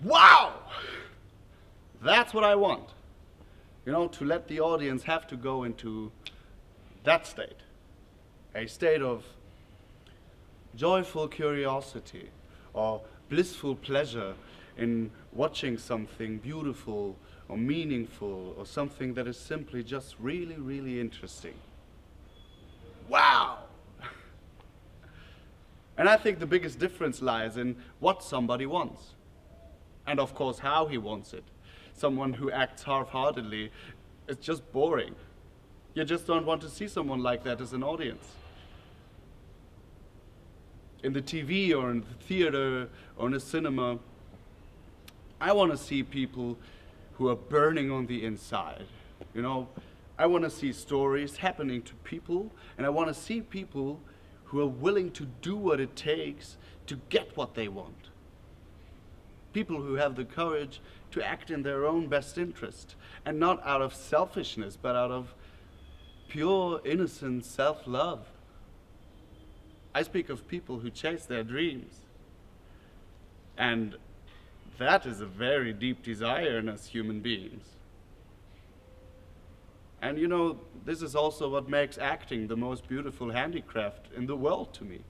wow, that's what I want. You know, to let the audience have to go into that state, a state of joyful curiosity or blissful pleasure in watching something beautiful or meaningful or something that is simply just really, really interesting. Wow! And I think the biggest difference lies in what somebody wants. And of course, how he wants it. Someone who acts half-heartedly is just boring. You just don't want to see someone like that as an audience. In the TV or in the theater or in a cinema, I want to see people who are burning on the inside. You know, I want to see stories happening to people, and I want to see people who are willing to do what it takes to get what they want. People who have the courage to act in their own best interest, and not out of selfishness, but out of pure, innocent self-love. I speak of people who chase their dreams. And that is a very deep desire in us human beings. And you know, this is also what makes acting the most beautiful handicraft in the world to me.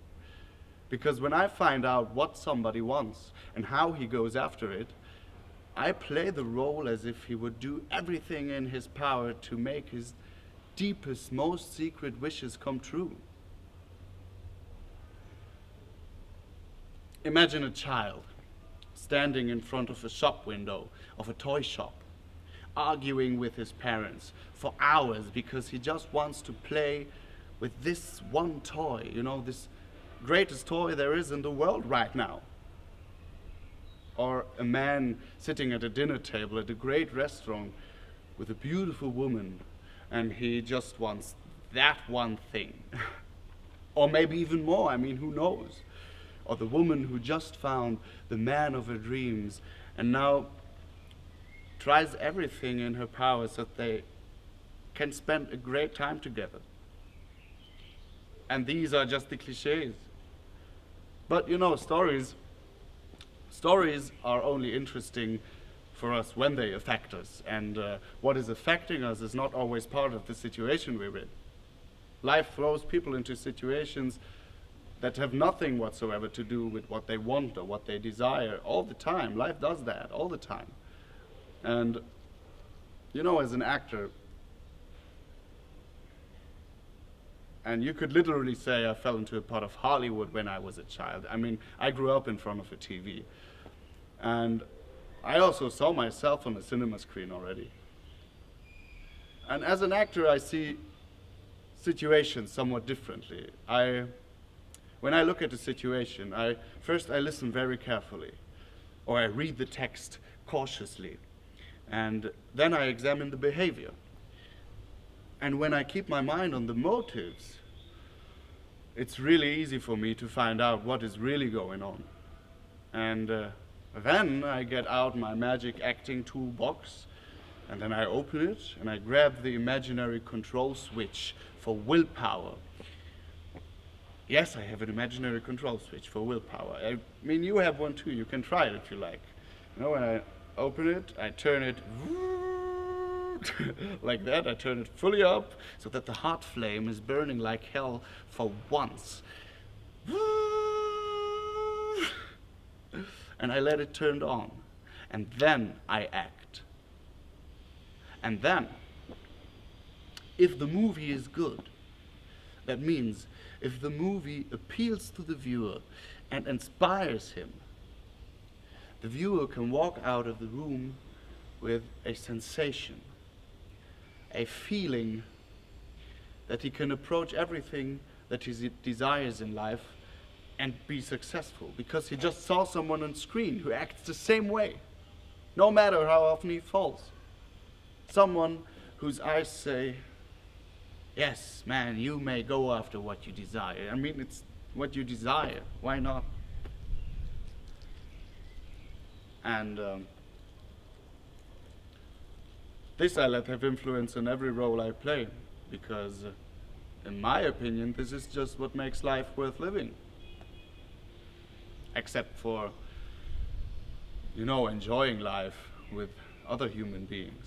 Because when I find out what somebody wants and how he goes after it, I play the role as if he would do everything in his power to make his deepest, most secret wishes come true. Imagine a child standing in front of a shop window of a toy shop, arguing with his parents for hours because he just wants to play with this one toy, you know, this greatest toy there is in the world right now. Or a man sitting at a dinner table at a great restaurant with a beautiful woman, and he just wants that one thing. Or maybe even more, I mean, who knows? Or the woman who just found the man of her dreams and now tries everything in her power so that they can spend a great time together. And these are just the cliches. But you know, stories are only interesting for us when they affect us. And what is affecting us is not always part of the situation we're in. Life throws people into situations that have nothing whatsoever to do with what they want or what they desire all the time. Life does that all the time. And, you know, as an actor, and you could literally say I fell into a pot of Hollywood when I was a child. I mean, I grew up in front of a TV. And I also saw myself on a cinema screen already. And as an actor, I see situations somewhat differently. When I look at a situation, first I listen very carefully, or I read the text cautiously, and then I examine the behavior. And when I keep my mind on the motives, it's really easy for me to find out what is really going on. And then I get out my magic acting toolbox, and then I open it, and I grab the imaginary control switch for willpower. Yes, I have an imaginary control switch for willpower. I mean, you have one too. You can try it if you like. You know, when I open it, I turn it like that. I turn it fully up so that the hot flame is burning like hell for once. And I let it turn on. And then I act. And then, if the movie is good, that means if the movie appeals to the viewer and inspires him, the viewer can walk out of the room with a sensation, a feeling that he can approach everything that he desires in life and be successful, because he just saw someone on screen who acts the same way, no matter how often he falls. Someone whose eyes say, yes, man, you may go after what you desire. I mean, it's what you desire. Why not? And this I let have influence on every role I play, because in my opinion, this is just what makes life worth living. Except for you know, enjoying life with other human beings.